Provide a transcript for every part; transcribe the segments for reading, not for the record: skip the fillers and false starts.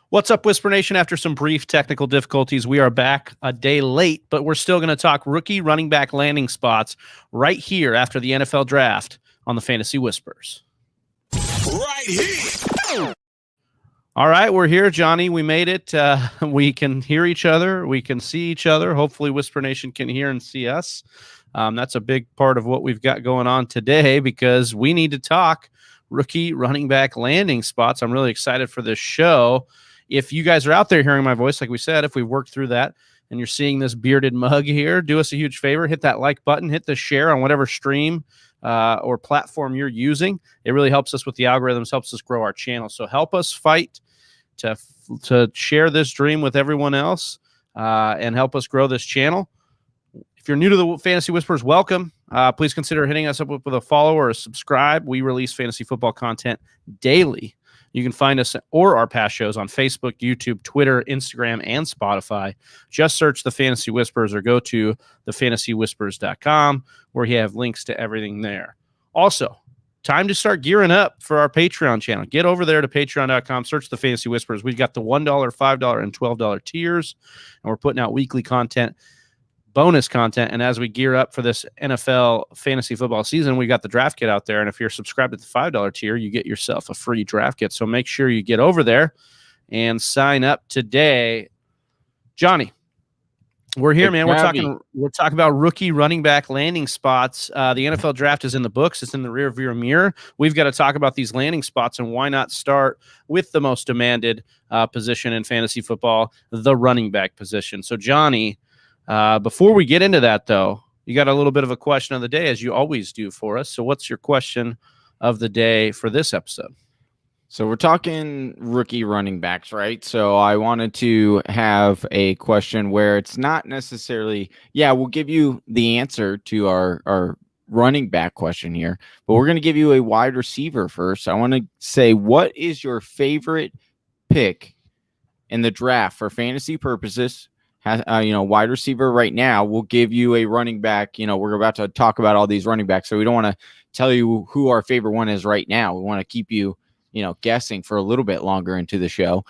What's up, Whisper Nation? After some brief technical difficulties, we are back a day late, but we're still going to talk rookie running back landing spots right here after the NFL draft on the Fantasy Whispers. Right here. All right, we're here, Johnny. We made it. We can hear each other. We can see each other. Hopefully, Whisper Nation can hear and see us. That's a big part of what we've got going on today because we need to talk rookie running back landing spots. I'm really excited for this show. If you guys are out there hearing my voice, like we said, if we work through that and you're seeing this bearded mug here, do us a huge favor. Hit that like button, hit the share on whatever stream or platform you're using. It really helps us with the algorithms, helps us grow our channel. So help us fight to share this dream with everyone else and help us grow this channel. If you're new to the Fantasy Whispers, welcome. Please consider hitting us up with a follow or a subscribe. We release fantasy football content daily. You can find us or our past shows on Facebook, YouTube, Twitter, Instagram, and Spotify. Just search the Fantasy Whispers or go to thefantasywhispers.com where you have links to everything there. Also, time to start gearing up for our Patreon channel. Get over there to patreon.com, search the Fantasy Whispers. We've got the $1, $5, and $12 tiers, and we're putting out weekly content, bonus content. And as we gear up for this NFL fantasy football season, we got the draft kit out there. And if you're subscribed to the $5 tier, you get yourself a free draft kit. So make sure you get over there and sign up today. Johnny, we're here, man. We're talking about rookie running back landing spots. The NFL draft is in the books. It's in the rear view mirror. We've got to talk about these landing spots, and why not start with the most demanded position in fantasy football, the running back position. So, Johnny, before we get into that, though, you got a little bit of a question of the day, as you always do for us. So what's your question of the day for this episode? So we're talking rookie running backs, right? So I wanted to have a question where it's not necessarily, we'll give you the answer to our running back question here, but we're going to give you a wide receiver first. I want to say, what is your favorite pick in the draft for fantasy purposes? Wide receiver right now. We'll give you a running back. We're about to talk about all these running backs, so we don't want to tell you who our favorite one is right now. We want to keep you, guessing for a little bit longer into the show.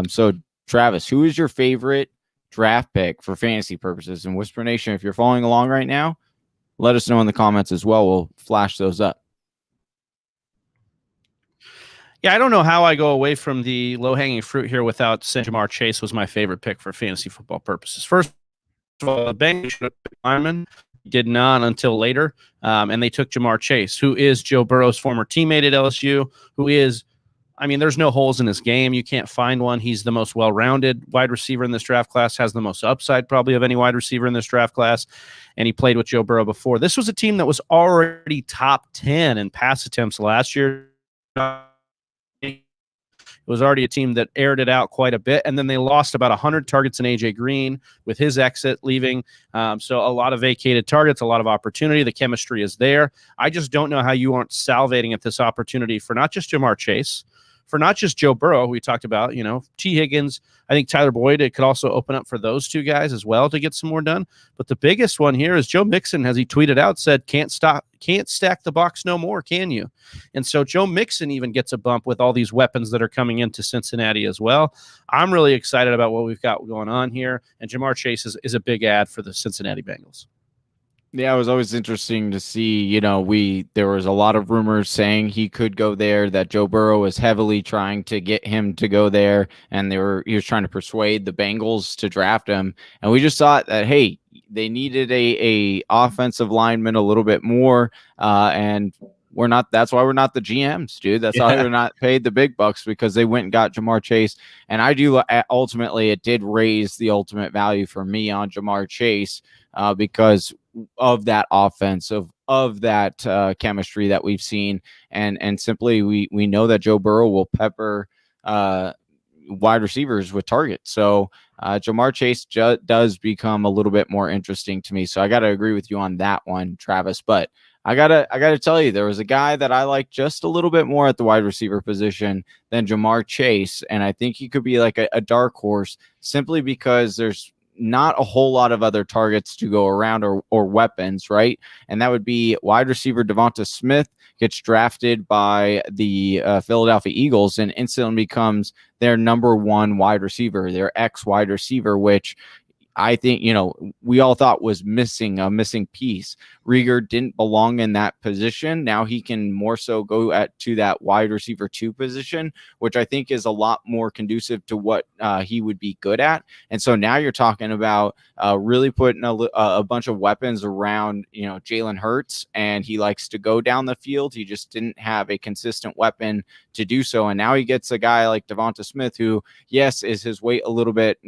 So Travis, who is your favorite draft pick for fantasy purposes? And Whisper Nation, if you're following along right now, let us know in the comments as well. We'll flash those up. Yeah, I don't know how I go away from the low-hanging fruit here without saying Ja'Marr Chase was my favorite pick for fantasy football purposes. First of all, the Bengals should have picked lineman, did not until later, and they took Ja'Marr Chase, who is Joe Burrow's former teammate at LSU, who is, there's no holes in his game. You can't find one. He's the most well-rounded wide receiver in this draft class, has the most upside probably of any wide receiver in this draft class, and he played with Joe Burrow before. This was a team that was already top 10 in pass attempts last year. It was already a team that aired it out quite a bit, and then they lost about 100 targets in A.J. Green with his exit leaving. So a lot of vacated targets, a lot of opportunity. The chemistry is there. I just don't know how you aren't salivating at this opportunity for not just Ja'Marr Chase, for not just Joe Burrow, who we talked about, T. Higgins. I think Tyler Boyd, it could also open up for those two guys as well to get some more done. But the biggest one here is Joe Mixon, as he tweeted out, said, can't stack the box no more, can you? And so Joe Mixon even gets a bump with all these weapons that are coming into Cincinnati as well. I'm really excited about what we've got going on here. And Ja'Marr Chase is a big ad for the Cincinnati Bengals. Yeah, it was always interesting to see, there was a lot of rumors saying he could go there, that Joe Burrow was heavily trying to get him to go there, and he was trying to persuade the Bengals to draft him. And we just thought that, hey, they needed a offensive lineman a little bit more, and that's why we're not the GMs, dude. That's why we're not paid the big bucks, because they went and got Ja'Marr Chase. And I do, ultimately, it did raise the ultimate value for me on Ja'Marr Chase, because of that offense, of that chemistry that we've seen, and simply we know that Joe Burrow will pepper wide receivers with targets. So Ja'Marr Chase does become a little bit more interesting to me. So I got to agree with you on that one, Travis. But I gotta tell you, there was a guy that I like just a little bit more at the wide receiver position than Ja'Marr Chase, and I think he could be like a dark horse, simply because there's not a whole lot of other targets to go around or weapons, right? And that would be wide receiver Devonta Smith gets drafted by the Philadelphia Eagles and instantly becomes their number one wide receiver, their ex wide receiver, which I think, we all thought was a missing piece. Rieger didn't belong in that position. Now he can more so go to that wide receiver 2 position, which I think is a lot more conducive to what he would be good at. And so now you're talking about really putting a bunch of weapons around, Jalen Hurts, and he likes to go down the field. He just didn't have a consistent weapon to do so. And now he gets a guy like Devonta Smith, who, yes, is his weight a little bit,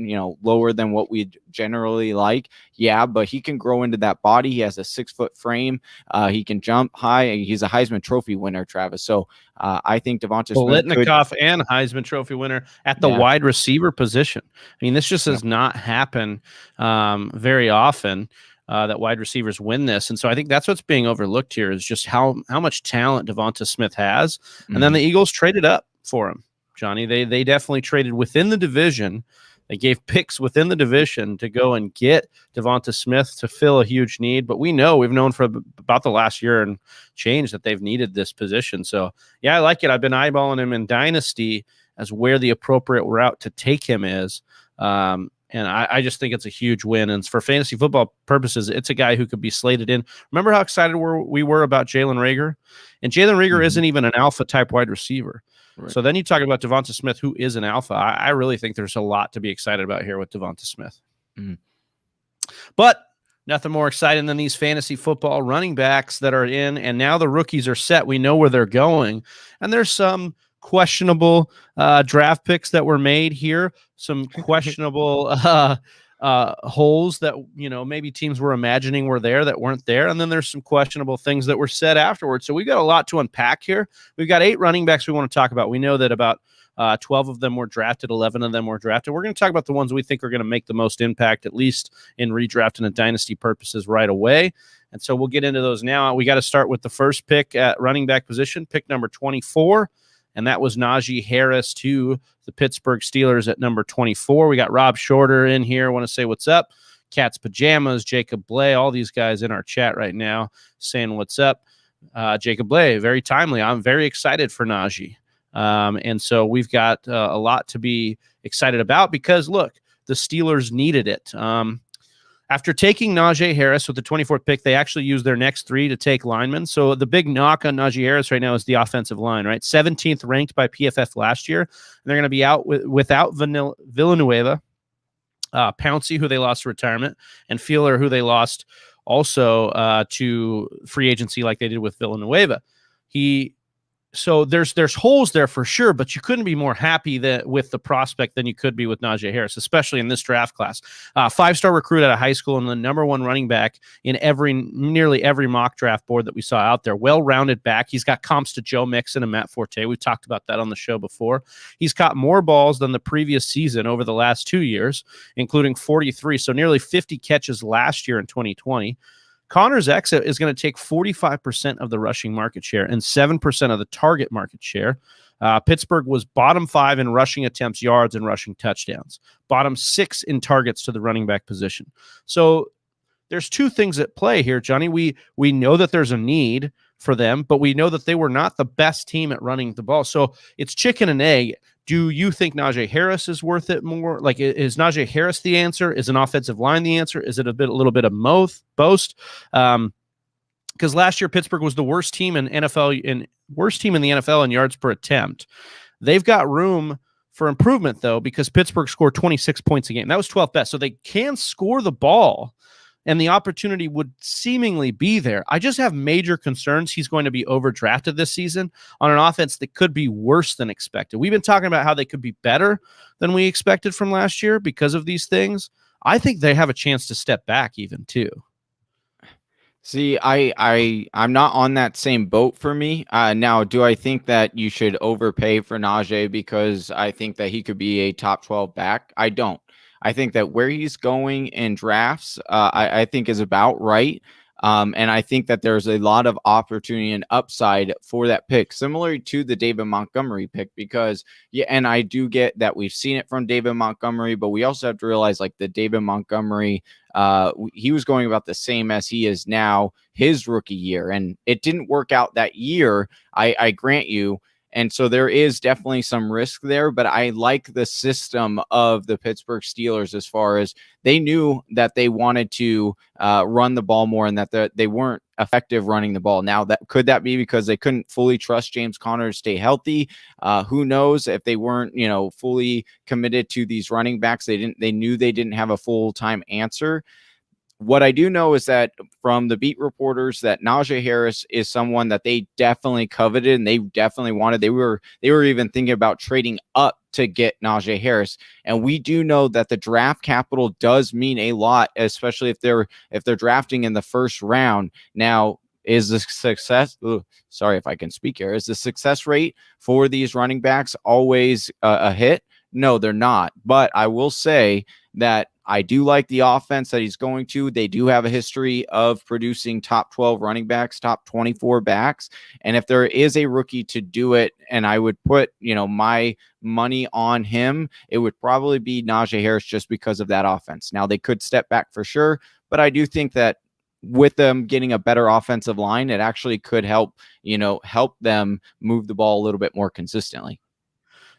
lower than what we'd generally like. Yeah, but he can grow into that body. He has a 6-foot frame. He can jump high. He's a Heisman Trophy winner, Travis. So I think Devonta Smith Litnikoff and Heisman Trophy winner at the wide receiver position. I mean, this just does not happen very often. That wide receivers win this. And so I think that's what's being overlooked here is just how much talent Devonta Smith has. And then the Eagles traded up for him, Johnny. They definitely traded within the division. They gave picks within the division to go and get Devonta Smith to fill a huge need. But we've known for about the last year and change that they've needed this position. So, yeah, I like it. I've been eyeballing him in Dynasty as where the appropriate route to take him is. And I just think it's a huge win. And for fantasy football purposes, it's a guy who could be slated in. Remember how excited we were about Jalen Reagor? And Jalen Reagor isn't even an alpha type wide receiver. Right. So then you talk about Devonta Smith, who is an alpha. I really think there's a lot to be excited about here with Devonta Smith. But nothing more exciting than these fantasy football running backs that are in, and now the rookies are set. We know where they're going. And there's some questionable draft picks that were made here, some questionable holes that maybe teams were imagining were there that weren't there, and then there's some questionable things that were said afterwards. So we've got a lot to unpack here. We've got 8 running backs we want to talk about. We know that about 12 of them were drafted, 11 of them were drafted. We're going to talk about the ones we think are going to make the most impact, at least in redraft and dynasty purposes right away. And so we'll get into those now. We got to start with the first pick at running back position, pick number 24. And that was Najee Harris to the Pittsburgh Steelers at number 24. We got Rob Shorter in here. I want to say what's up. Cat's Pajamas, Jacob Bley, all these guys in our chat right now saying what's up. Jacob Bley, very timely. I'm very excited for Najee. And so we've got a lot to be excited about because, look, the Steelers needed it. After taking Najee Harris with the 24th pick, they actually used their next 3 to take linemen. So the big knock on Najee Harris right now is the offensive line, right? 17th ranked by PFF last year. And they're going to be out without Villanueva, Pouncey, who they lost to retirement, and Feeler, who they lost also to free agency like they did with Villanueva. So there's holes there for sure, but you couldn't be more happy with the prospect than you could be with Najee Harris, especially in this draft class. 5-star recruit out of high school and the number 1 running back in nearly every mock draft board that we saw out there. Well-rounded back. He's got comps to Joe Mixon and Matt Forte. We've talked about that on the show before. He's caught more balls than the previous season over the last 2 years, including 43. So nearly 50 catches last year in 2020. Connor's exit is going to take 45% of the rushing market share and 7% of the target market share. Pittsburgh was bottom 5 in rushing attempts, yards, and rushing touchdowns. Bottom 6 in targets to the running back position. So there's 2 things at play here, Johnny. We know that there's a need for them, but we know that they were not the best team at running the ball. So it's chicken and egg. Do you think Najee Harris is worth it more? Like, is Najee Harris the answer? Is an offensive line the answer? Is it a little bit of both? Because last year Pittsburgh was the worst team in the NFL in yards per attempt. They've got room for improvement though, because Pittsburgh scored 26 points a game. That was 12th best. So they can score the ball, and the opportunity would seemingly be there. I just have major concerns he's going to be overdrafted this season on an offense that could be worse than expected. We've been talking about how they could be better than we expected from last year because of these things. I think they have a chance to step back even too. See, I'm not on that same boat for me. Now, do I think that you should overpay for Najee because I think that he could be a top 12 back? I don't. I think that where he's going in drafts, I think is about right. And I think that there's a lot of opportunity and upside for that pick, similar to the David Montgomery pick, because and I do get that we've seen it from David Montgomery, but we also have to realize like the David Montgomery, he was going about the same as he is now his rookie year, and it didn't work out that year. I grant you. And so there is definitely some risk there, but I like the system of the Pittsburgh Steelers as far as they knew that they wanted to run the ball more and that they weren't effective running the ball. Now, could that be because they couldn't fully trust James Conner to stay healthy? Who knows? If they weren't, fully committed to these running backs, they knew they didn't have a full-time answer. What I do know is that from the beat reporters that Najee Harris is someone that they definitely coveted and they definitely wanted. They were even thinking about trading up to get Najee Harris. And we do know that the draft capital does mean a lot, especially if they're drafting in the first round. Now, is the success? Sorry if I can speak here. Is the success rate for these running backs always a hit? No, they're not. But I will say that I do like the offense that he's going to. They do have a history of producing top 12 running backs, top 24 backs. And if there is a rookie to do it, and I would put, my money on him, it would probably be Najee Harris just because of that offense. Now, they could step back for sure, but I do think that with them getting a better offensive line, it actually could help them move the ball a little bit more consistently.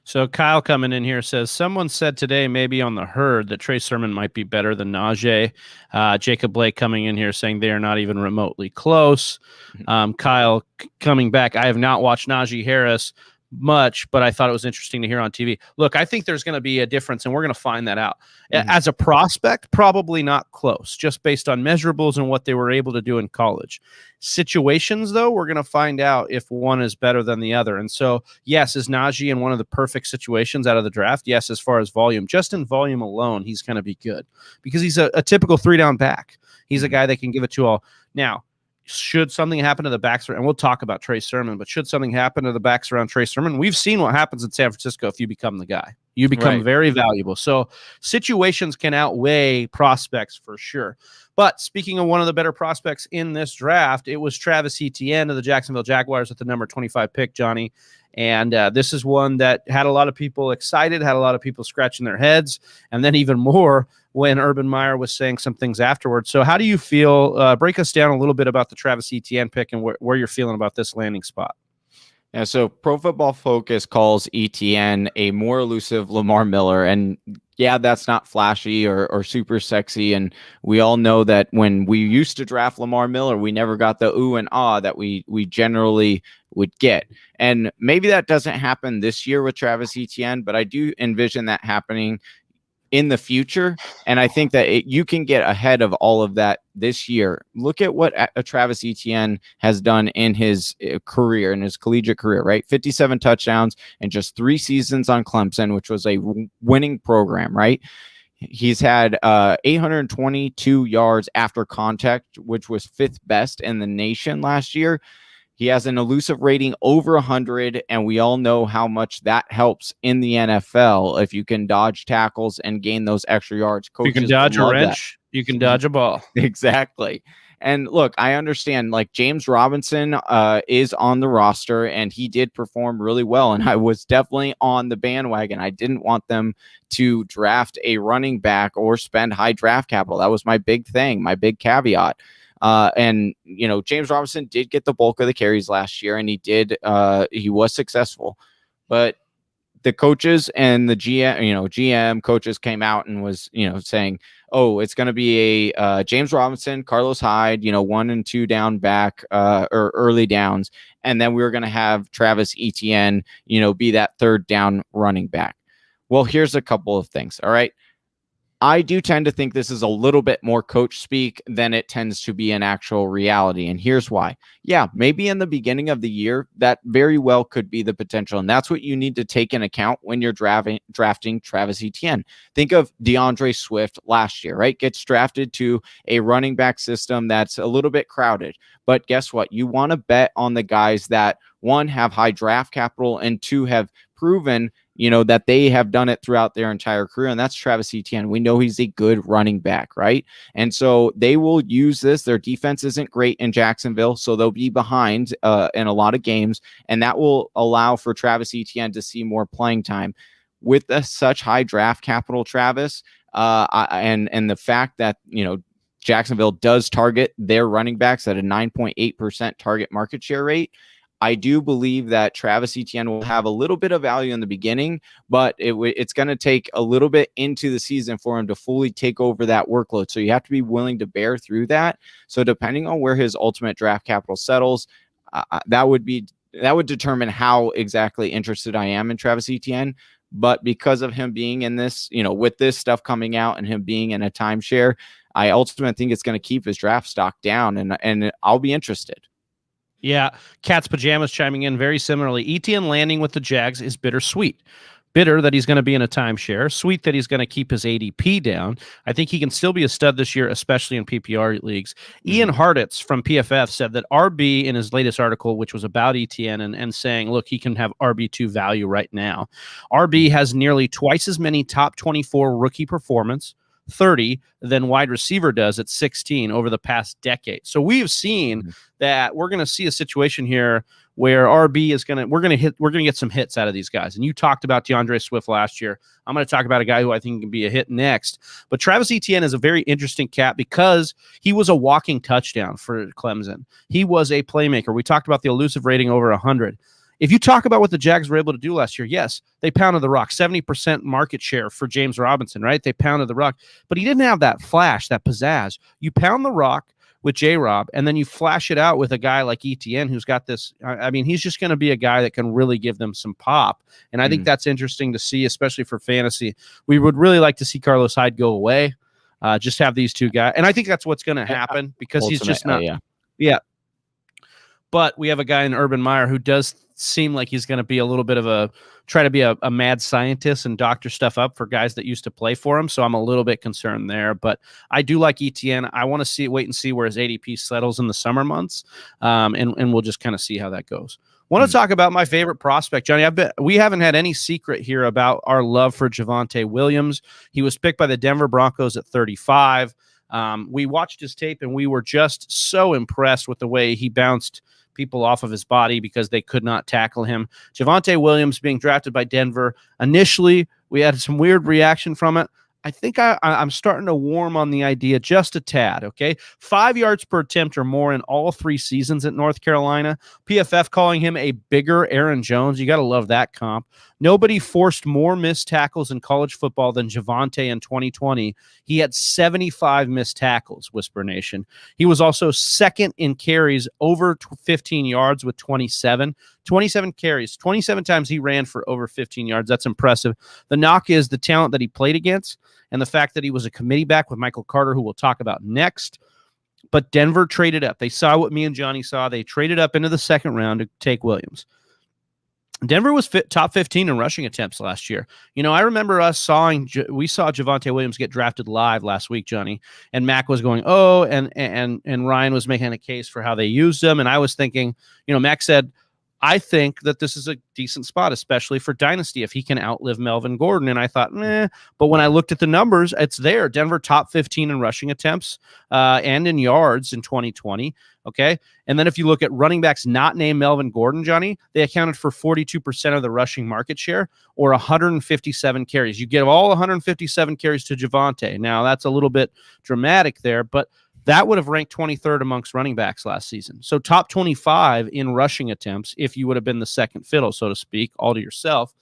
So Kyle coming in here says, someone said today, maybe on the herd, that Trey Sermon might be better than Najee. Jacob Bley coming in here saying they are not even remotely close. Kyle coming back, I have not watched Najee Harris much, but I thought it was interesting to hear on TV. Look, I think there's going to be a difference, and we're going to find that out. As a prospect, probably not close, just based on measurables and what they were able to do in college. Situations, though, we're going to find out if one is better than the other. And so, yes, is Najee in one of the perfect situations out of the draft? Yes, as far as volume. Just in volume alone, he's going to be good because he's a typical three-down back. He's a guy that can give it to all. Now, should something happen to the backs, and we'll talk about Trey Sermon, but should something happen to the backs around Trey Sermon, we've seen what happens in San Francisco if you become the guy. You become very valuable. So situations can outweigh prospects for sure. But speaking of one of the better prospects in this draft, it was Travis Etienne of the Jacksonville Jaguars with the number 25 pick, Johnny. And this is one that had a lot of people excited, had a lot of people scratching their heads, and then even more when Urban Meyer was saying some things afterwards. So how do you feel? Break us down a little bit about the Travis Etienne pick and where you're feeling about this landing spot. Yeah, so Pro Football Focus calls Etienne a more elusive Lamar Miller. And yeah, that's not flashy or super sexy. And we all know that when we used to draft Lamar Miller, we never got the ooh and ah that we generally would get. And maybe that doesn't happen this year with Travis Etienne, but I do envision that happening in the future. And I think that you can get ahead of all of that this year. Look at what Travis Etienne has done in his career, in his collegiate career, right? 57 touchdowns and just 3 seasons on Clemson, which was a winning program, right? He's had 822 yards after contact, which was 5th best in the nation last year. He has an elusive rating over 100, and we all know how much that helps in the NFL. If you can dodge tackles and gain those extra yards, coaches you can dodge a wrench, you can dodge a ball. Exactly. And look, I understand, like, James Robinson is on the roster, and he did perform really well, and I was definitely on the bandwagon. I didn't want them to draft a running back or spend high draft capital. That was my big thing, my big caveat. And James Robinson did get the bulk of the carries last year, and he was successful, but the coaches and the GM coaches came out and was, saying, oh, it's going to be a James Robinson, Carlos Hyde, 1 and 2 down back, or early downs. And then we were going to have Travis Etienne, be that 3rd down running back. Well, here's a couple of things. All right. I do tend to think this is a little bit more coach speak than it tends to be an actual reality. And here's why. Yeah, maybe in the beginning of the year, that very well could be the potential. And that's what you need to take in account when you're drafting Travis Etienne. Think of DeAndre Swift last year, right? Gets drafted to a running back system that's a little bit crowded. But guess what? You want to bet on the guys that, 1, have high draft capital, and 2, have proven that they have done it throughout their entire career, and that's Travis Etienne. We know he's a good running back, right? And so they will use this. Their defense isn't great in Jacksonville, so they'll be behind in a lot of games, and that will allow for Travis Etienne to see more playing time. With such high draft capital, Travis, and the fact that, Jacksonville does target their running backs at a 9.8% target market share rate, I do believe that Travis Etienne will have a little bit of value in the beginning, but it's going to take a little bit into the season for him to fully take over that workload. So you have to be willing to bear through that. So depending on where his ultimate draft capital settles, that would determine how exactly interested I am in Travis Etienne. But because of him being in this, with this stuff coming out and him being in a timeshare, I ultimately think it's going to keep his draft stock down, and I'll be interested. Yeah, Cat's Pajamas chiming in very similarly. Etienne landing with the Jags is bittersweet. Bitter that he's going to be in a timeshare. Sweet that he's going to keep his ADP down. I think he can still be a stud this year, especially in PPR leagues. Ian Harditz from PFF said that RB in his latest article, which was about Etienne and saying, look, he can have RB2 value right now. RB has nearly twice as many top 24 rookie performance, 30, than wide receiver does at 16 over the past decade. So we've seen that we're going to see a situation here where RB is we're going to get some hits out of these guys. And you talked about DeAndre Swift last year. I'm going to talk about a guy who I think can be a hit next. But Travis Etienne is a very interesting cat because he was a walking touchdown for Clemson. He was a playmaker. We talked about the elusive rating over 100. If you talk about what the Jags were able to do last year, yes, they pounded the rock, 70% market share for James Robinson, right? They pounded the rock, but he didn't have that flash, that pizzazz. You pound the rock with J-Rob, and then you flash it out with a guy like Etienne who's got this. I mean, he's just going to be a guy that can really give them some pop, and I think that's interesting to see, especially for fantasy. We would really like to see Carlos Hyde go away, just have these two guys, and I think that's what's going to happen because he's just not. Yeah. But we have a guy in Urban Meyer who does seem like he's going to be a little bit of try to be a mad scientist and doctor stuff up for guys that used to play for him. So I'm a little bit concerned there, but I do like Etienne. I want to wait and see where his ADP settles in the summer months. And we'll just kind of see how that goes. Want to talk about my favorite prospect, Johnny. We haven't had any secret here about our love for Javonte Williams. He was picked by the Denver Broncos at 35. We watched his tape and we were just so impressed with the way he bounced people off of his body because they could not tackle him. Javonte Williams being drafted by Denver. Initially, we had some weird reaction from it. I think I'm starting to warm on the idea just a tad, okay? 5 yards per attempt or more in all 3 seasons at North Carolina. PFF calling him a bigger Aaron Jones. You got to love that comp. Nobody forced more missed tackles in college football than Javonte in 2020. He had 75 missed tackles, Whisper Nation. He was also second in carries over 15 yards with 27 carries. 27 times he ran for over 15 yards. That's impressive. The knock is the talent that he played against and the fact that he was a committee back with Michael Carter, who we'll talk about next. But Denver traded up. They saw what me and Johnny saw. They traded up into the second round to take Williams. Denver was top 15 in rushing attempts last year. I remember we saw Javonte Williams get drafted live last week, Johnny, and Mac was going, and Ryan was making a case for how they used him. And I was thinking, Mac said, I think that this is a decent spot, especially for Dynasty, if he can outlive Melvin Gordon. And I thought, but when I looked at the numbers, it's there. Denver top 15 in rushing attempts and in yards in 2020. Okay. And then if you look at running backs not named Melvin Gordon, Johnny, they accounted for 42% of the rushing market share or 157 carries. You give all 157 carries to Javonte. Now that's a little bit dramatic there, but that would have ranked 23rd amongst running backs last season. So top 25 in rushing attempts if you would have been the second fiddle, so to speak, all to yourself.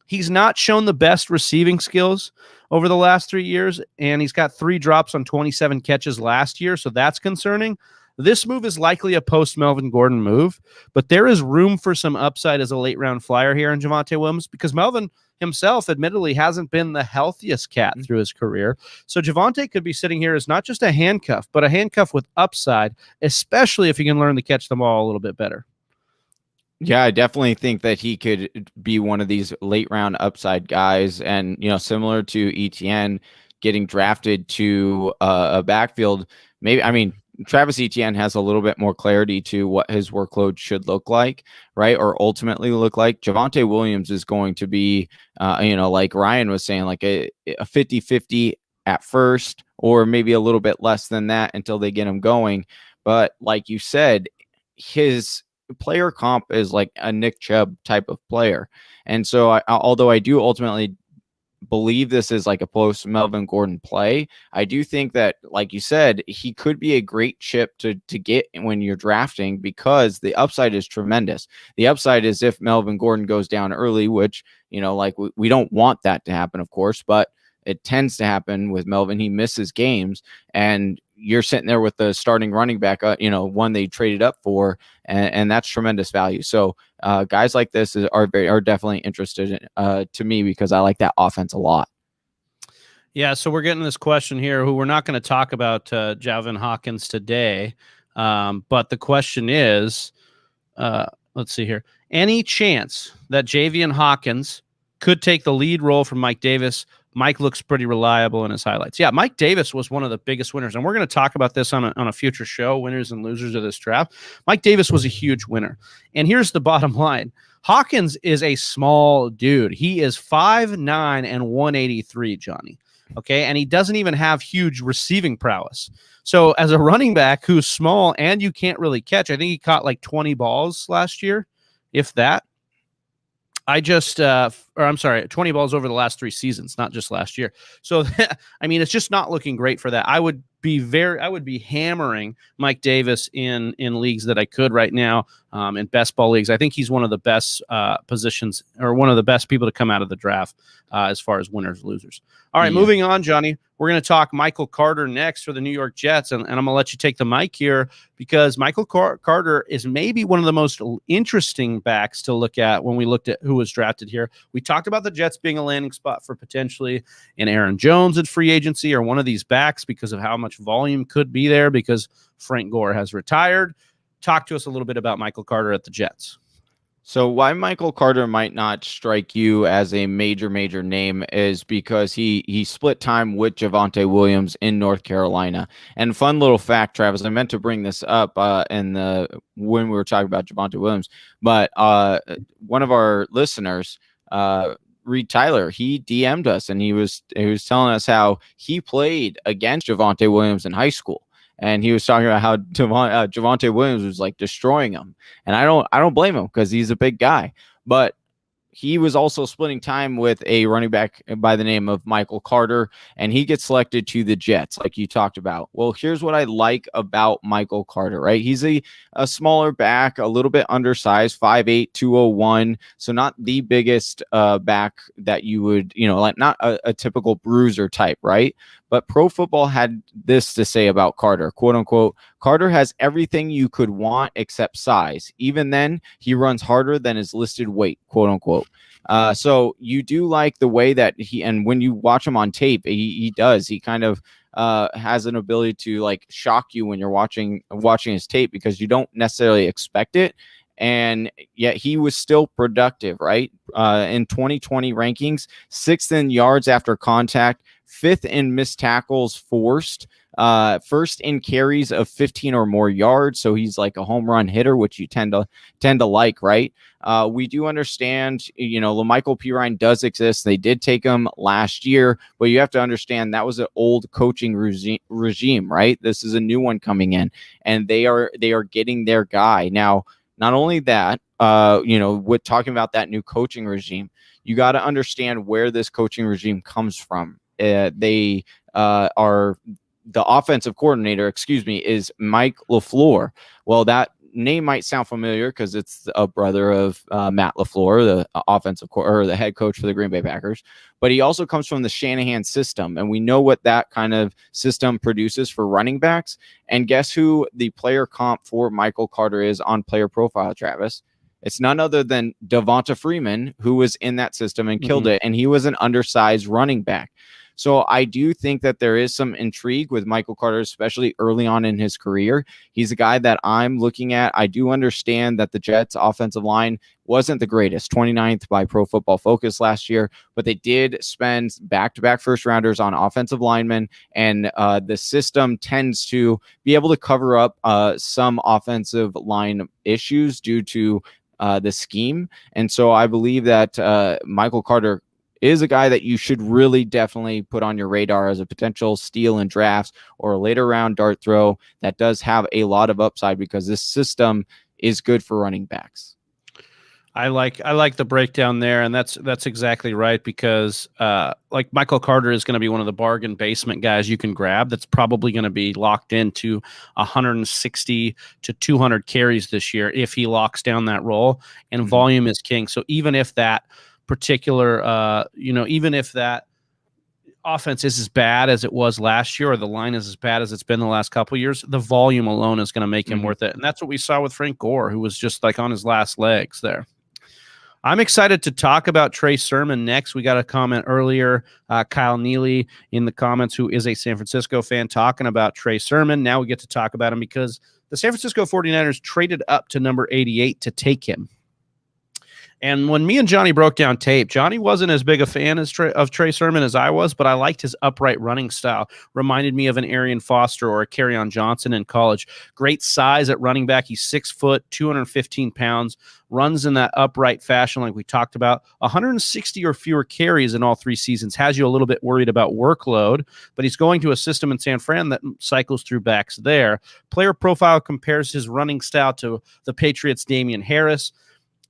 He's not shown the best receiving skills over the last 3 years, and he's got 3 drops on 27 catches last year, so that's concerning. This move is likely a post-Melvin Gordon move, but there is room for some upside as a late-round flyer here in Javonte Williams because Melvin himself admittedly hasn't been the healthiest cat through his career. So Javonte could be sitting here as not just a handcuff, but a handcuff with upside, especially if he can learn to catch the ball a little bit better. Yeah, I definitely think that he could be one of these late-round upside guys, and similar to Etienne getting drafted to a backfield. Maybe, Travis Etienne has a little bit more clarity to what his workload should look like, right? Or ultimately look like. Javonte Williams is going to be, like Ryan was saying, like a 50-50 at first, or maybe a little bit less than that until they get him going. But like you said, his player comp is like a Nick Chubb type of player. And so although I do ultimately believe this is like a post Melvin Gordon play, I do think that, like you said, he could be a great chip to get when you're drafting, because the upside is tremendous. The upside is if Melvin Gordon goes down early, which, like we don't want that to happen, of course, but it tends to happen with Melvin. He misses games, and you're sitting there with the starting running back, one they traded up for, and that's tremendous value. So guys like this are definitely interested in, to me, because I like that offense a lot. Yeah, so we're getting this question here, who we're not going to talk about Javon Hawkins today, but the question is, let's see here, any chance that Javon Hawkins could take the lead role from Mike Davis? Mike looks pretty reliable in his highlights. Yeah, Mike Davis was one of the biggest winners, and we're going to talk about this on a future show, winners and losers of this draft. Mike Davis was a huge winner, and here's the bottom line. Hawkins is a small dude. He is 5'9" and 183, Johnny. Okay, and he doesn't even have huge receiving prowess. So as a running back who's small and you can't really catch, I think he caught like 20 balls last year, if that. 20 balls over the last 3 seasons, not just last year. So, it's just not looking great for that. I would be hammering Mike Davis in leagues that I could right now, in best ball leagues. I think he's one of the best positions, or one of the best people to come out of the draft as far as winners, losers. All right, moving on, Johnny. We're going to talk Michael Carter next for the New York Jets, and I'm going to let you take the mic here, because Michael Carter is maybe one of the most interesting backs to look at when we looked at who was drafted here. We talked about the Jets being a landing spot for potentially an Aaron Jones at free agency, or one of these backs, because of how much volume could be there, because Frank Gore has retired. Talk to us a little bit about Michael Carter at the Jets. So why Michael Carter might not strike you as a major name is because he split time with Javonte Williams in North Carolina. And fun little fact, Travis, I meant to bring this up when we were talking about Javonte Williams, but one of our listeners, Reed Tyler, he DM'd us, and he was telling us how he played against Javonte Williams in high school. And he was talking about how Javonte Williams was like destroying him. And I don't blame him, because he's a big guy. But he was also splitting time with a running back by the name of Michael Carter, and he gets selected to the Jets, like you talked about. Well, here's what I like about Michael Carter, right? He's a smaller back, a little bit undersized, 5'8", 201. So not the biggest back that you would, like not a typical bruiser type, right? But Pro Football had this to say about Carter, quote unquote, Carter has everything you could want except size. Even then, he runs harder than his listed weight, quote unquote. So you do like the way that and when you watch him on tape, he kind of has an ability to like shock you when you're watching his tape, because you don't necessarily expect it. And yet he was still productive, right? In 2020 rankings, 6th in yards after contact, 5th in missed tackles forced, 1st in carries of 15 or more yards. So he's like a home run hitter, which you tend to like, right? We do understand, LaMichael Pirine does exist. They did take him last year, but you have to understand that was an old coaching regime, right? This is a new one coming in, and they are getting their guy. Now, not only that, with talking about that new coaching regime, you got to understand where this coaching regime comes from. The offensive coordinator, is Mike LaFleur. Well, that name might sound familiar because it's a brother of Matt LaFleur, the or the head coach for the Green Bay Packers. But he also comes from the Shanahan system, and we know what that kind of system produces for running backs. And guess who the player comp for Michael Carter is on Player Profile, Travis? It's none other than Devonta Freeman, who was in that system and killed it, and he was an undersized running back. So I do think that there is some intrigue with Michael Carter, especially early on in his career. He's a guy that I'm looking at. I do understand that the Jets offensive line wasn't the greatest, 29th by Pro Football Focus last year, but they did spend back-to-back first rounders on offensive linemen, and the system tends to be able to cover up some offensive line issues due to the scheme. And so I believe that Michael Carter is a guy that you should really definitely put on your radar as a potential steal in drafts or a later round dart throw that does have a lot of upside, because this system is good for running backs. I like the breakdown there, and that's exactly right, because like Michael Carter is going to be one of the bargain basement guys you can grab that's probably going to be locked into 160 to 200 carries this year if he locks down that role, and volume is king. So even if that particular even if that offense is as bad as it was last year, or the line is as bad as it's been the last couple of years, the volume alone is going to make him worth it. And that's what we saw with Frank Gore, who was just like on his last legs there. I'm excited to talk about Trey Sermon next. We got a comment earlier, Kyle Neely in the comments, who is a San Francisco fan, talking about Trey Sermon. Now we get to talk about him because the San Francisco 49ers traded up to number 88 to take him. And when me and Johnny broke down tape, Johnny wasn't as big a fan of Trey Sermon as I was, but I liked his upright running style. Reminded me of an Arian Foster or a Kerryon Johnson in college. Great size at running back. He's 6 foot, 215 pounds, runs in that upright fashion like we talked about. 160 or fewer carries in all 3 seasons. Has you a little bit worried about workload, but he's going to a system in San Fran that cycles through backs there. Player profile compares his running style to the Patriots' Damien Harris.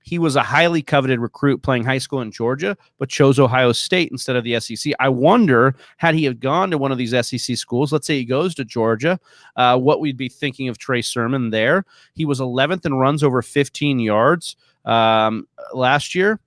He was a highly coveted recruit playing high school in Georgia, but chose Ohio State instead of the SEC. I wonder, had he had gone to one of these SEC schools, let's say he goes to Georgia, what we'd be thinking of Trey Sermon there. He was 11th in runs over 15 yards last year.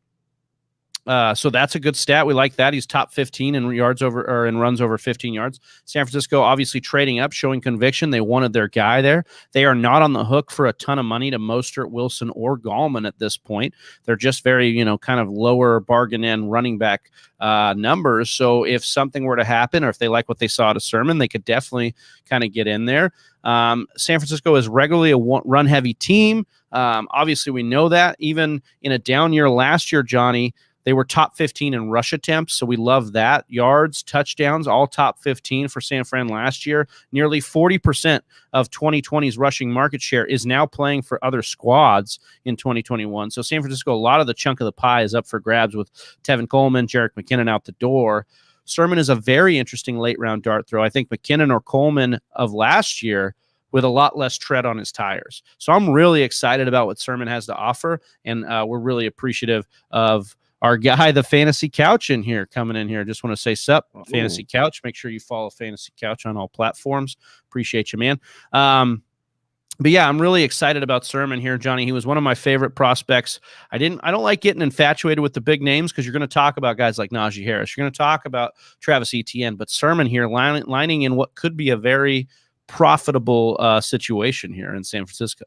So that's a good stat. We like that. He's top 15 in yards over, or in runs over 15 yards. San Francisco obviously trading up, showing conviction. They wanted their guy there. They are not on the hook for a ton of money to Mostert, Wilson, or Gallman at this point. They're just very, kind of lower bargain end running back numbers. So if something were to happen, or if they like what they saw to Sermon, they could definitely kind of get in there. San Francisco is regularly a run heavy team. Obviously we know that. Even in a down year last year, Johnny, they were top 15 in rush attempts, so we love that. Yards, touchdowns, all top 15 for San Fran last year. Nearly 40% of 2020's rushing market share is now playing for other squads in 2021. So San Francisco, a lot of the chunk of the pie is up for grabs with Tevin Coleman, Jerick McKinnon out the door. Sermon is a very interesting late-round dart throw. I think McKinnon or Coleman of last year with a lot less tread on his tires. So I'm really excited about what Sermon has to offer, and we're really appreciative of our guy, the Fantasy Couch, in here, coming in here. Just want to say sup, Fantasy Couch. Make sure you follow Fantasy Couch on all platforms. Appreciate you, man. But yeah, I'm really excited about Sermon here, Johnny. He was one of my favorite prospects. I don't like getting infatuated with the big names, because you're going to talk about guys like Najee Harris. You're going to talk about Travis Etienne, but Sermon here lining in what could be a very profitable situation here in San Francisco.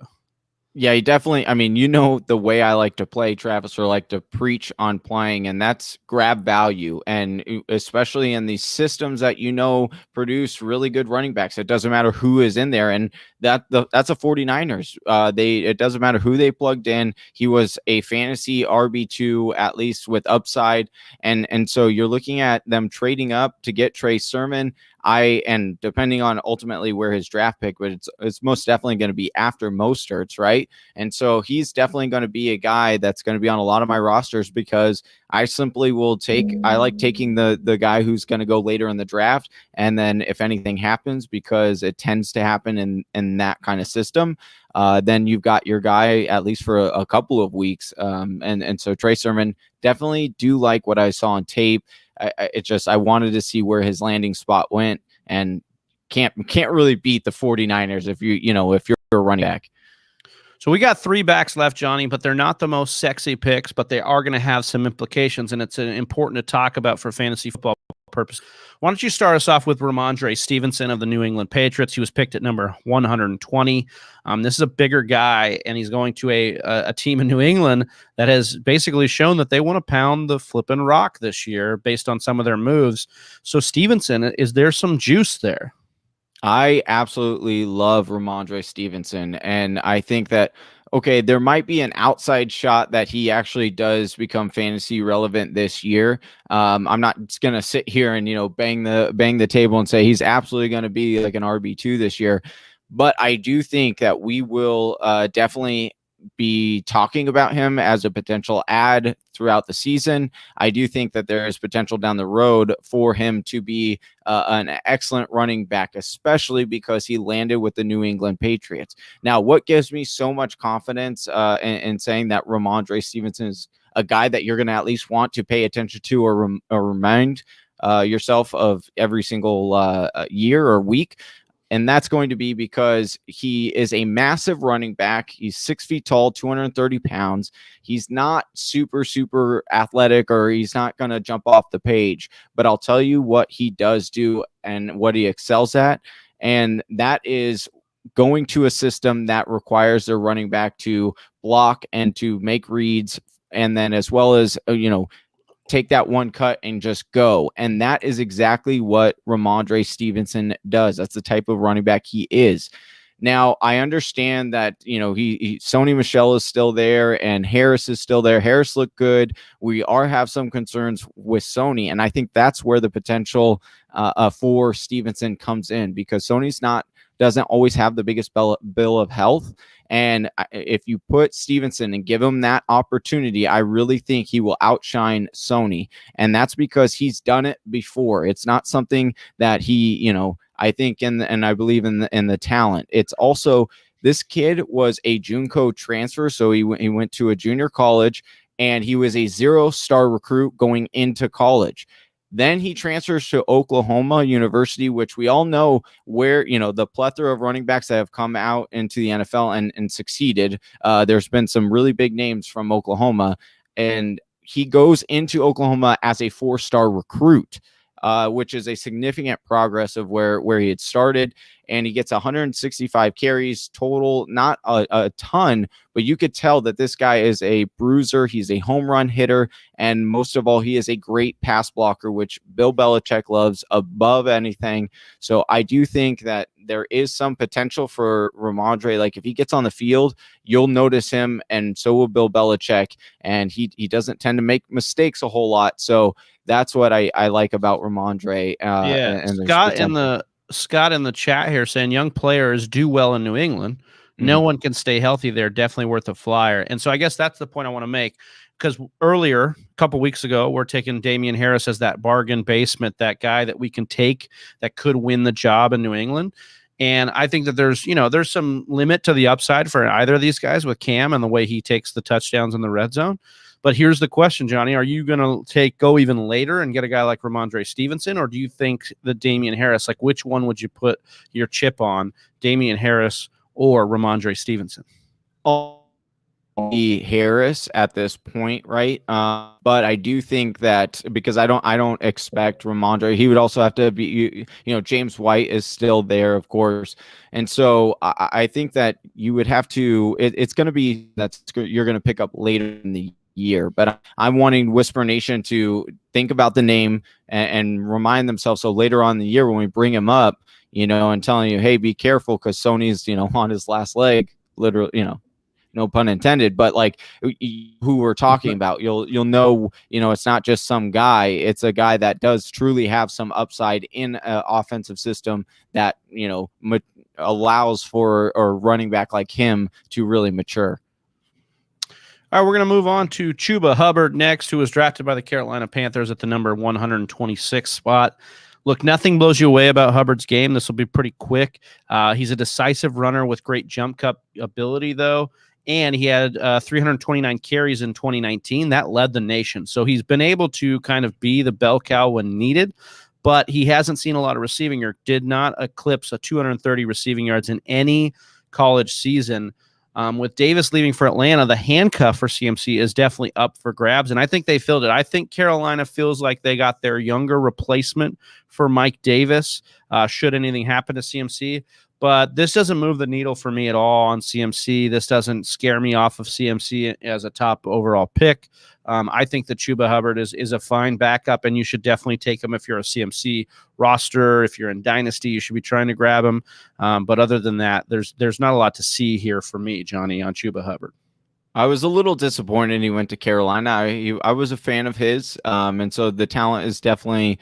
Yeah, he definitely, the way I like to play, Travis, or like to preach on playing, and that's grab value. And especially in these systems that, produce really good running backs. It doesn't matter who is in there. And that's a 49ers. It doesn't matter who they plugged in. He was a fantasy RB2, at least with upside. And so you're looking at them trading up to get Trey Sermon. And depending on ultimately where his draft pick, but it's most definitely going to be after Mostert's, right? And so he's definitely going to be a guy that's going to be on a lot of my rosters, because I simply I like taking the guy who's going to go later in the draft. And then if anything happens, because it tends to happen in that kind of system, then you've got your guy at least for a couple of weeks. And so Trey Sermon, definitely do like what I saw on tape. I wanted to see where his landing spot went, and can't really beat the 49ers if you're a running back. So we got 3 backs left, Johnny, but they're not the most sexy picks, but they are going to have some implications, and it's important to talk about for fantasy football purposes. Why don't you start us off with Randray Stevenson of the New England Patriots? He was picked at number 120. This is a bigger guy, and he's going to a team in New England that has basically shown that they want to pound the flipping rock this year based on some of their moves. So Stevenson, is there some juice there? I absolutely love Ramandra Stevenson, and I think that, okay, there might be an outside shot that he actually does become fantasy relevant this year. I'm not just going to sit here and, bang the table and say he's absolutely going to be like an RB2 this year, but I do think that we will definitely be talking about him as a potential add throughout the season. I do think that there is potential down the road for him to be an excellent running back, especially because he landed with the New England Patriots. Now, what gives me so much confidence in saying that Ramandra Stevenson is a guy that you're going to at least want to pay attention to or remind yourself of every single year or week? And that's going to be because he is a massive running back. He's 6 feet tall, 230 pounds. He's not super, super athletic, or he's not going to jump off the page. But I'll tell you what he does do and what he excels at. And that is going to a system that requires their running back to block and to make reads. And then as well as, take that one cut and just go. And that is exactly what Ramandra Stevenson does. That's the type of running back he is. Now, I understand that, Sony Michel is still there and Harris is still there. Harris looked good. We have some concerns with Sony. And I think that's where the potential for Stevenson comes in, because Sony's doesn't always have the biggest bill of health. And if you put Stevenson and give him that opportunity, I really think he will outshine Sony. And that's because he's done it before. It's not something that he, I think, and I believe in the talent. It's also, this kid was a JUCO transfer. So he went to a junior college, and he was a 0-star recruit going into college. Then he transfers to Oklahoma University, which we all know where, the plethora of running backs that have come out into the NFL and succeeded. There's been some really big names from Oklahoma, and he goes into Oklahoma as a 4-star recruit, which is a significant progress of where he had started. And he gets 165 carries total, not a ton, but you could tell that this guy is a bruiser. He's a home run hitter. And most of all, he is a great pass blocker, which Bill Belichick loves above anything. So I do think that there is some potential for Ramandre. Like, if he gets on the field, you'll notice him, and so will Bill Belichick. And he doesn't tend to make mistakes a whole lot. So that's what I like about Ramandre. And Scott in the chat here saying young players do well in New England. No one can stay healthy there. Definitely worth a flyer. And so I guess that's the point I want to make, because earlier, a couple weeks ago, we're taking Damien Harris as that bargain basement, that guy that we can take that could win the job in New England. And I think that there's some limit to the upside for either of these guys with Cam and the way he takes the touchdowns in the red zone. But here's the question, Johnny. Are you going to go even later and get a guy like Ramandra Stevenson, or do you think that Damien Harris, like, which one would you put your chip on, Damien Harris or Ramandra Stevenson? Harris at this point, right? But I do think that, because I don't expect Ramandra. He would also have to be, James White is still there, of course, and so I think that you would have to. It's going to be you're going to pick up later in the year, but I'm wanting Whisper Nation to think about the name and remind themselves, so later on in the year when we bring him up, and telling you, hey, be careful, because Sony's on his last leg, literally, no pun intended, but like who we're talking about, you'll know, it's not just some guy, it's a guy that does truly have some upside in an offensive system that allows for a running back like him to really mature. All right, we're going to move on to Chuba Hubbard next, who was drafted by the Carolina Panthers at the number 126 spot. Look, nothing blows you away about Hubbard's game. This will be pretty quick. He's a decisive runner with great jump cut ability, though, and he had 329 carries in 2019. That led the nation. So he's been able to kind of be the bell cow when needed, but he hasn't seen a lot of receiving yards. Did not eclipse 230 receiving yards in any college season. With Davis leaving for Atlanta, the handcuff for CMC is definitely up for grabs, and I think they filled it. I think Carolina feels like they got their younger replacement for Mike Davis, should anything happen to CMC. But this doesn't move the needle for me at all on CMC. This doesn't scare me off of CMC as a top overall pick. I think that Chuba Hubbard is a fine backup, and you should definitely take him if you're a CMC roster. If you're in Dynasty, you should be trying to grab him. But other than that, there's not a lot to see here for me, Johnny, on Chuba Hubbard. I was a little disappointed he went to Carolina. I was a fan of his, and so the talent is definitely,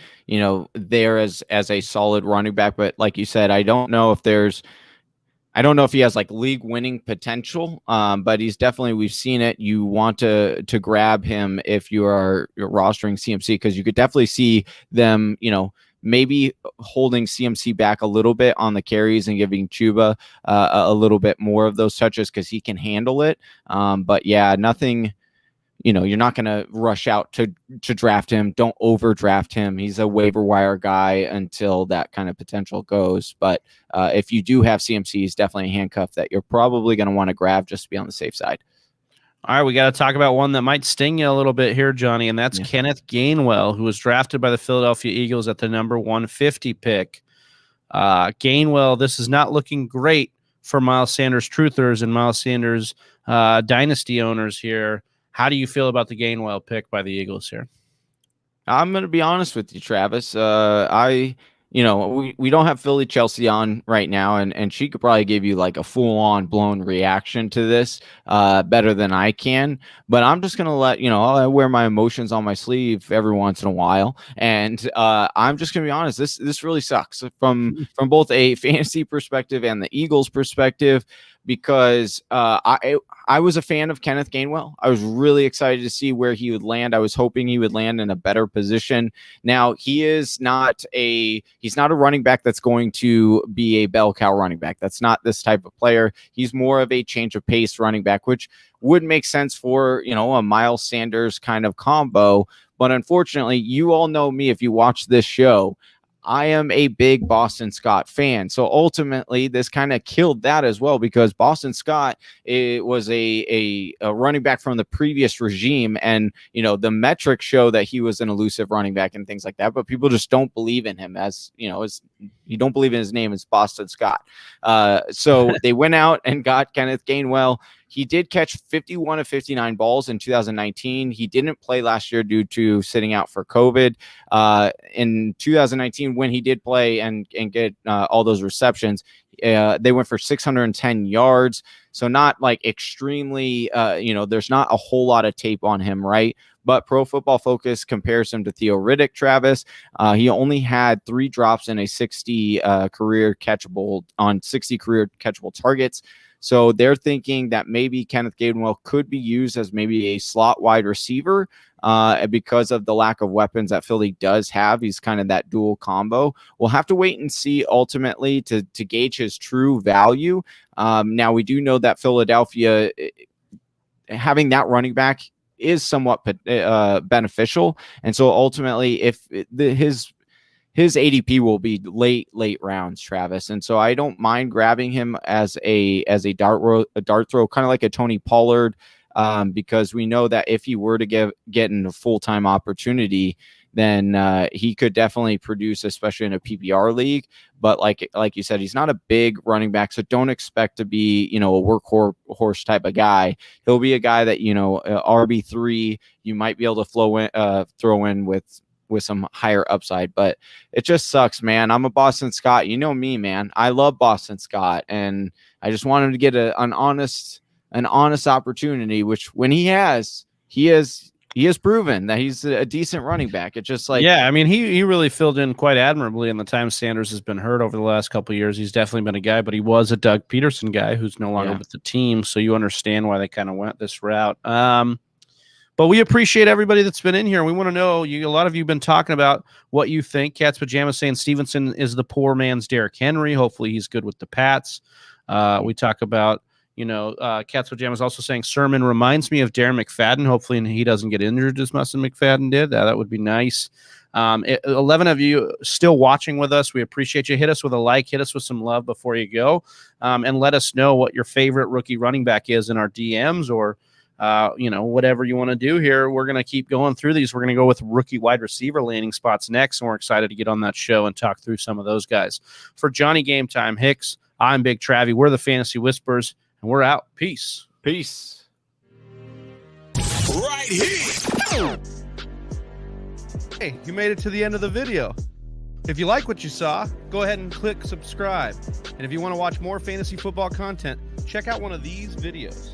there as a solid running back. But like you said, I don't know if he has like league winning potential, but he's definitely, we've seen it. You want to grab him if you're rostering CMC, because you could definitely see them, maybe holding CMC back a little bit on the carries and giving Chuba a little bit more of those touches because he can handle it. But yeah, nothing, you're not going to rush out to draft him. Don't overdraft him. He's a waiver wire guy until that kind of potential goes. But if you do have CMC, he's definitely a handcuff that you're probably going to want to grab just to be on the safe side. All right, we got to talk about one that might sting you a little bit here, Johnny, and that's Kenneth Gainwell, who was drafted by the Philadelphia Eagles at the number 150 pick. Gainwell, this is not looking great for Miles Sanders truthers and Miles Sanders dynasty owners here. How do you feel about the Gainwell pick by the Eagles here? I'm going to be honest with you, Travis. We don't have Philly Chelsea on right now, and she could probably give you like a full-on blown reaction to this better than I can. But I'm just gonna I wear my emotions on my sleeve every once in a while, and I'm just gonna be honest. This really sucks from both a fantasy perspective and the Eagles perspective, because I was a fan of Kenneth Gainwell. I was really excited to see where he would land. I was hoping he would land in a better position. Now, he's not a running back that's going to be a bell cow running back. That's not this type of player. He's more of a change of pace running back, which would make sense for, a Miles Sanders kind of combo. But unfortunately, you all know me if you watch this show. I am a big Boston Scott fan. So ultimately, this kind of killed that as well, because Boston Scott was a running back from the previous regime. And, the metrics show that he was an elusive running back and things like that. But people just don't believe in him you don't believe in his name as Boston Scott. So they went out and got Kenneth Gainwell. He did catch 51 of 59 balls in 2019. He didn't play last year due to sitting out for COVID. In 2019, when he did play and get all those receptions, they went for 610 yards. So not like extremely, there's not a whole lot of tape on him, right? But Pro Football Focus compares him to Theo Riddick, Travis. He only had 3 drops in a 60 career catchable targets. So they're thinking that maybe Kenneth Gainwell could be used as maybe a slot wide receiver because of the lack of weapons that Philly does have. He's kind of that dual combo. We'll have to wait and see ultimately to gauge his true value. Now, we do know that Philadelphia, having that running back is somewhat beneficial. And so ultimately, if his ADP will be late rounds, Travis. And so I don't mind grabbing him as a dart throw, kind of like a Tony Pollard, because we know that if he were to get in a full-time opportunity, then he could definitely produce, especially in a PPR league. But like you said, he's not a big running back, so don't expect to be, a workhorse type of guy. He'll be a guy that, RB3, you might be able to throw in with some higher upside. But it just sucks, man. I'm a Boston Scott. You know me, man. I love Boston Scott, and I just want him to get an honest opportunity, which when he has proven that he's a decent running back. It's just like, yeah, I mean, he really filled in quite admirably in the time Sanders has been hurt over the last couple of years. He's definitely been a guy, but he was a Doug Peterson guy who's no longer with the team. So you understand why they kind of went this route. But we appreciate everybody that's been in here. We want to know, a lot of you have been talking about what you think. Cat's Pajamas saying Stevenson is the poor man's Derrick Henry. Hopefully he's good with the Pats. We talk about, Cat's Pajamas also saying Sermon reminds me of Darren McFadden. Hopefully he doesn't get injured as much as McFadden did. That would be nice. 11 of you still watching with us. We appreciate you. Hit us with a like, hit us with some love before you go, and let us know what your favorite rookie running back is in our DMs, or whatever you want to do here. We're going to keep going through these. We're going to go with rookie wide receiver landing spots next, and we're excited to get on that show and talk through some of those guys. For Johnny Game Time Hicks, I'm Big Travy. We're the Fantasy Whispers, and we're out. Peace. Peace. Right here. Hey, you made it to the end of the video. If you like what you saw, go ahead and click subscribe. And if you want to watch more fantasy football content, check out one of these videos.